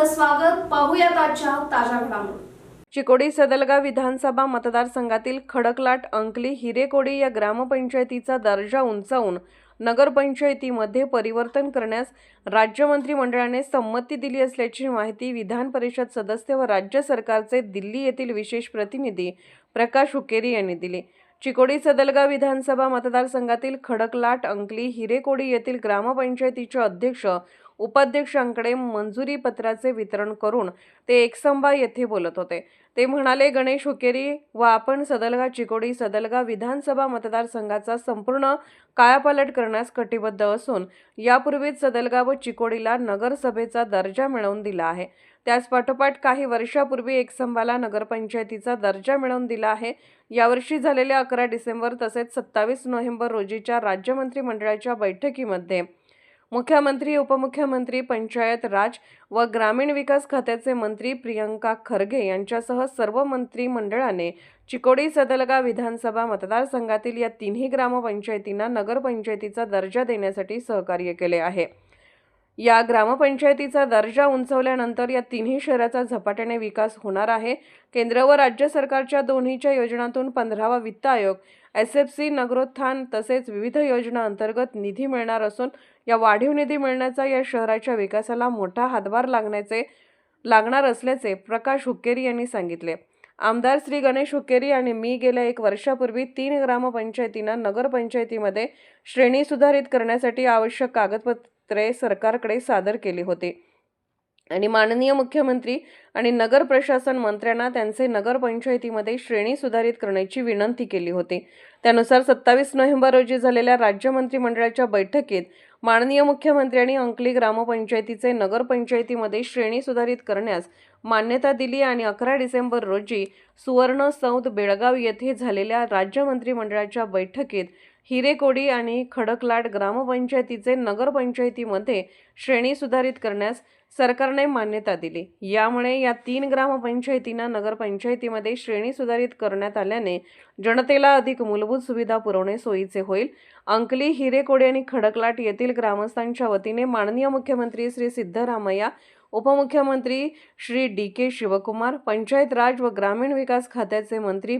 स्वागत. पाहूयात आजच्या ताज्या घडामोडी. चिकोडी सदलगा विधानसभा मतदारसंघातील खडकलाट, अंकली, हिरेकोडी या ग्रामपंचायतीचा दर्जा उंचावून नगरपंचायतीमध्ये परिवर्तन करण्यास राज्य मंत्रिमंडळाने संमती दिली असल्याची माहिती विधान परिषद सदस्य व राज्य सरकारचे दिल्ली येथील विशेष प्रतिनिधी प्रकाश हुक्केरी यांनी दिली. चिकोडी सदलगा विधानसभा मतदारसंघातील खडकलाट, अंकली, हिरेकोडी येथील ग्रामपंचायतीचे अध्यक्ष उपाध्यक्षांकडे मंजुरी पत्राचे वितरण करून ते एकसंबा येथे बोलत होते. ते म्हणाले, गणेश हुक्केरी व आपण सदलगा चिकोडी सदलगा विधानसभा मतदारसंघाचा संपूर्ण कायापालट करण्यास कटिबद्ध असून यापूर्वीच सदलगा व चिकोडीला नगरसभेचा दर्जा मिळवून दिला आहे. त्याच पाठोपाठ काही वर्षापूर्वी एकसंबाला नगरपंचायतीचा दर्जा मिळवून दिला आहे. यावर्षी झालेल्या 11 डिसेंबर तसेच 27 नोव्हेंबर रोजीच्या राज्य मंत्रिमंडळाच्या बैठकीमध्ये मुख्यमंत्री, उपमुख्यमंत्री, पंचायत राज व ग्रामीण विकास खात्याचे मंत्री प्रियंका खरगे यांच्यासह सर्व मंत्रिमंडळाने चिकोडी सदलगा विधानसभा मतदारसंघातील या तिन्ही ग्रामपंचायतींना नगरपंचायतीचा दर्जा देण्यासाठी सहकार्य केले आहे. या ग्रामपंचायतीचा दर्जा उंचावल्यानंतर या तिन्ही शहराचा झपाट्याने विकास होणार आहे. केंद्र व राज्य सरकारच्या दोन्हीच्या योजनांतून 15वा वित्त आयोग, SFC, नगरोत्थान तसेच विविध योजना अंतर्गत निधी मिळणार असून या वाढीव निधी मिळण्याचा या शहराच्या विकासाला मोठा हातभार लागणार असल्याचे प्रकाश हुक्केरी यांनी सांगितले. आमदार श्री गणेश हुक्केरी आणि मी गेल्या 1 वर्षापूर्वी 3 ग्रामपंचायतींना नगरपंचायतीमध्ये श्रेणी सुधारित करण्यासाठी आवश्यक कागदपत्रे सरकारकडे सादर केली होती आणि माननीय मुख्यमंत्री आणि नगर प्रशासन मंत्र्यांना त्यांचे नगरपंचायतीमध्ये श्रेणी सुधारित करण्याची विनंती केली होती. त्यानुसार 27 नोव्हेंबर रोजी झालेल्या राज्य मंत्रिमंडळाच्या बैठकीत माननीय मुख्यमंत्र्यांनी अंकली ग्रामपंचायतीचे नगरपंचायतीमध्ये श्रेणी सुधारित करण्यास मान्यता दिली आणि 11 डिसेंबर रोजी सुवर्ण सौध बेळगाव येथे झालेल्या राज्य मंत्रिमंडळाच्या बैठकीत हिरेकोडी आणि खडकलाट ग्रामपंचायतीचे नगरपंचायतीमध्ये श्रेणी सुधारित करण्यास सरकारने मान्यता दिली. यामुळे या 3 ग्रामपंचायतींना नगरपंचायतीमध्ये श्रेणी सुधारित करण्यात आल्याने जनतेला अधिक मूलभूत सुविधा पुरवणे सोयीचे होईल. अंकली, हिरेकोडी आणि खडकलाट येथील ग्रामस्थांच्या वतीने माननीय मुख्यमंत्री श्री सिद्धरामय्या, उपमुख्यमंत्री श्री DK शिवकुमार, पंचायत राज व ग्रामीण विकास खात्याचे मंत्री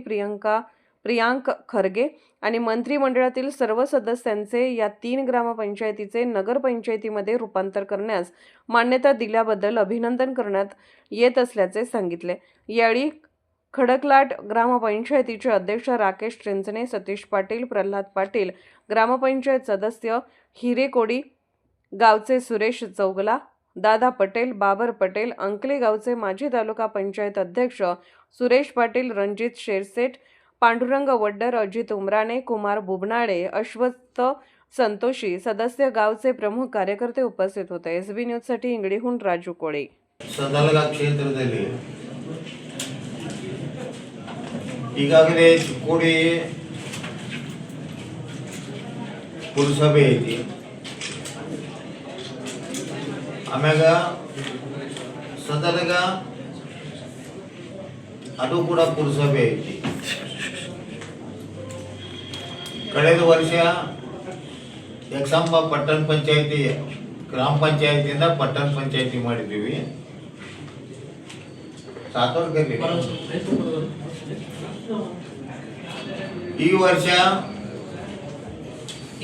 प्रियांक खरगे आणि मंत्रिमंडळातील सर्व सदस्यांचे या 3 ग्रामपंचायतीचे नगरपंचायतीमध्ये रूपांतर करण्यास मान्यता दिल्याबद्दल अभिनंदन करण्यात येत असल्याचे सांगितले. यावेळी खडकलाट ग्रामपंचायतीचे अध्यक्ष राकेश चिंचणे, सतीश पाटील, प्रल्हाद पाटील, ग्रामपंचायत सदस्य हिरेकोडी गावचे सुरेश चौगला, दादा पटेल, बाबर पटेल, अंकली गावचे माजी तालुका पंचायत अध्यक्ष सुरेश पाटील, रणजित शेरसेट, पांडुरंग वड्डर, अजित उमराणे, कुमार बुबनाळे, अश्वत्थ संतोषी सदस्य, गावचे प्रमुख कार्यकर्ते उपस्थित होते. SB न्यूजसाठी इंगडीहून राजू कोळे. ಸದಲಗ ಕ್ಷೇತ್ರದಲ್ಲಿ ಈಗಾಗಲೇ ಚಿಕ್ಕೋಡಿ ಪುರಸಭೆ ಐತಿ, ಆಮ್ಯಾಗ ಸದಲಗ ಅದು ಕೂಡ ಪುರಸಭೆ ಐತಿ. ಕಳೆದ ವರ್ಷ ಯಕ್ಷಂಬ ಪಟ್ಟಣ ಪಂಚಾಯತಿ ಗ್ರಾಮ ಪಂಚಾಯತಿಯಿಂದ ಪಟ್ಟಣ ಪಂಚಾಯತಿ ಮಾಡಿದ್ದೀವಿ. ಈ ವರ್ಷ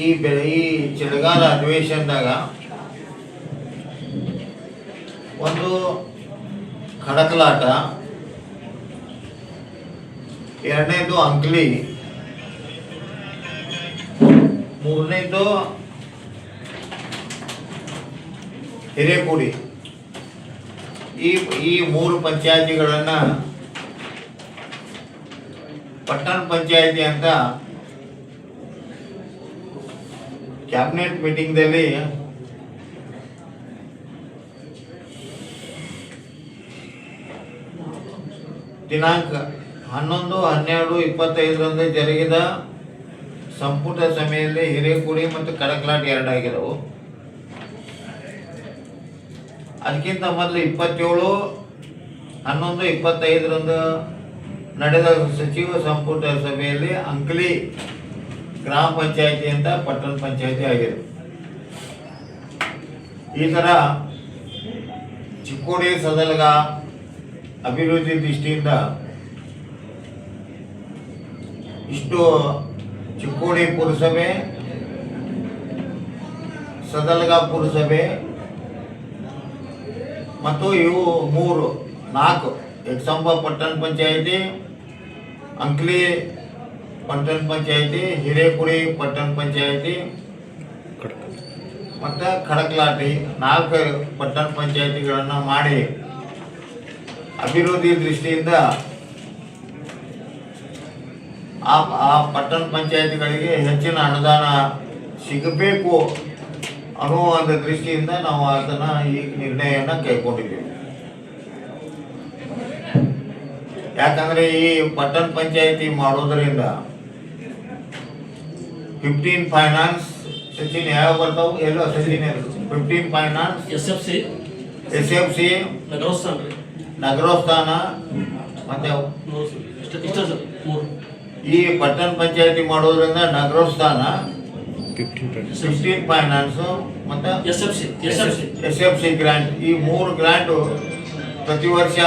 ಈ ಚಳಿಗಾಲ ಅಧಿವೇಶನದಾಗ ಒಂದು ಖಡಕಲಾಟ, ಎರಡನೇದು ಅಂಕಲಿ, ಮೂರನೇದು ಹಿರೇಕೋಡಿ. ಈ 3 ಪಂಚಾಯತಿಗಳನ್ನು ಪಟ್ಟಣ ಪಂಚಾಯತಿ ಅಂತ ಕ್ಯಾಬಿನೆಟ್ ಮೀಟಿಂಗ್ದಲ್ಲಿ ದಿನಾಂಕ 11/12/25 ಜರುಗಿದ ಸಂಪುಟ ಸಭೆಯಲ್ಲಿ ಹಿರೇಕೋಡಿ ಮತ್ತು ಖಡಕಲಾಟ್ 2 ಆಗಿದ್ದವು. ಅದಕ್ಕಿಂತ ಮೊದಲು 27/11/25 ನಡೆದ ಸಚಿವ ಸಂಪುಟ ಸಭೆಯಲ್ಲಿ ಅಂಕಲಿ ಗ್ರಾಮ ಪಂಚಾಯತಿ ಅಂತ ಪಟ್ಟಣ ಪಂಚಾಯತಿ ಆಗಿದೆ. ಈ ಥರ ಚಿಕ್ಕೋಡಿ ಸದಲಗ ಅಭಿವೃದ್ಧಿ ದೃಷ್ಟಿಯಿಂದ ಇಷ್ಟು ಚಿಕ್ಕೋಡಿ ಪುರಸಭೆ, ಸದಲಗ ಪುರಸಭೆ ಮತ್ತು ಇವು 4 ಎಕ್ಸಂಬ ಪಟ್ಟಣ ಪಂಚಾಯಿತಿ, ಅಂಕ್ಲಿ ಪಟ್ಟಣ ಪಂಚಾಯಿತಿ, ಹಿರೇಕುಡಿ ಪಟ್ಟಣ ಪಂಚಾಯಿತಿ ಮತ್ತು ಖಡಕ್ಲಾಟಿ 4 ಪಟ್ಟಣ ಪಂಚಾಯಿತಿಗಳನ್ನು ಮಾಡಿ ಅಭಿವೃದ್ಧಿ ದೃಷ್ಟಿಯಿಂದ ಆ ಪಟ್ಟಣ ಪಂಚಾಯಿತಿಗಳಿಗೆ ಹೆಚ್ಚಿನ ಅನುದಾನ ಸಿಗಬೇಕು ಅನ್ನೋ ಒಂದು ದೃಷ್ಟಿಯಿಂದ ನಾವು ಅದನ್ನು ಈ ನಿರ್ಣಯವನ್ನು ಕೈಗೊಂಡಿದ್ದೀವಿ. ಯಾಕಂದರೆ ಈ ಪಟ್ಟಣ ಪಂಚಾಯಿತಿ ಮಾಡೋದರಿಂದ 15 ಫೈನಾನ್ಸ್ ಸಚಿನ್ ಯಾವ ಬರ್ತಾವೆ ಎಲ್ಲೋ ಸಚಿನ್ 15 ಫೈನಾನ್ಸ್ SFC ನಗರೋತ್ಥಾನ ಮತ್ತು ಈ ಪಟ್ಟಣ ಪಂಚಾಯಿತಿ ಮಾಡೋದ್ರಿಂದ ನಗರೋತ್ಥಾನ 15 ಫೈನಾನ್ಸು ಮತ್ತು SFC ಗ್ರ್ಯಾಂಟ್, ಈ 3 ಗ್ರ್ಯಾಂಟು ಪ್ರತಿ ವರ್ಷ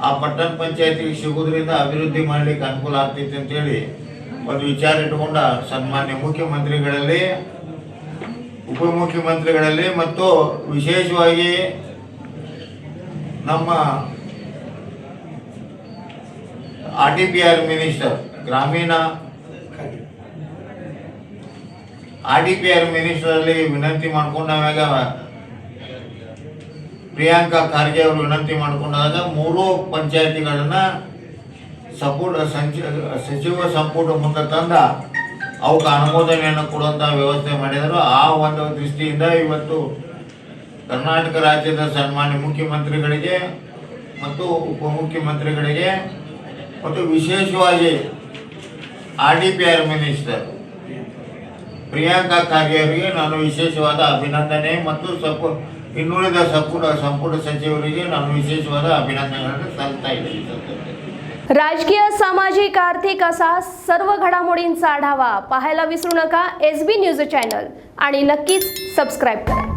ಆ ಪಟ್ಟಣ ಪಂಚಾಯಿತಿಗೆ ಸಿಗೋದ್ರಿಂದ ಅಭಿವೃದ್ಧಿ ಮಾಡಲಿಕ್ಕೆ ಅನುಕೂಲ ಆಗ್ತೈತೆ ಅಂತೇಳಿ ಒಂದು ವಿಚಾರ ಇಟ್ಟುಕೊಂಡ ಸನ್ಮಾನ್ಯ ಮುಖ್ಯಮಂತ್ರಿಗಳಲ್ಲಿ, ಉಪಮುಖ್ಯಮಂತ್ರಿಗಳಲ್ಲಿ ಮತ್ತು ವಿಶೇಷವಾಗಿ ನಮ್ಮ RDPR ಮಿನಿಸ್ಟರ್, ಗ್ರಾಮೀಣ RDPR ಮಿನಿಸ್ಟರಲ್ಲಿ ವಿನಂತಿ ಮಾಡ್ಕೊಂಡಾಗ ಪ್ರಿಯಾಂಕಾ ಖರ್ಗೆ ಅವರು ವಿನಂತಿ ಮಾಡಿಕೊಂಡಾಗ 3 ಪಂಚಾಯತಿಗಳನ್ನು ಸಚಿವ ಸಂಪುಟ ಮುಂದೆ ತಂದ ಅವಕ್ಕೆ ಅನುಮೋದನೆಯನ್ನು ಕೊಡುವಂಥ ವ್ಯವಸ್ಥೆ ಮಾಡಿದರು. ಆ ಒಂದು ದೃಷ್ಟಿಯಿಂದ ಇವತ್ತು ಕರ್ನಾಟಕ ರಾಜ್ಯದ ಸನ್ಮಾನ್ಯ ಮುಖ್ಯಮಂತ್ರಿಗಳಿಗೆ ಮತ್ತು ಉಪಮುಖ್ಯಮಂತ್ರಿಗಳಿಗೆ ಮತ್ತು ವಿಶೇಷವಾಗಿ RDPR ಮಿನಿಸ್ಟರ್ ಪ್ರಿಯಾಂಕಾ ಖರ್ಗೆ ಅವರಿಗೆ ನಾನು ವಿಶೇಷವಾದ ಅಭಿನಂದನೆ ಮತ್ತು ಇನ್ನುಳಿದ ಸಂಪುಟ सचिवರಿಗೆ ನಾನು विशेषವಾದ अभिनंदन सल्लता इच्छितो. राजकीय, सामाजिक, आर्थिक असा सर्व घडामोडींचा आढावा पाहायला विसरू नका SB न्यूज चॅनल आणि नक्कीच सबस्क्राईब करा.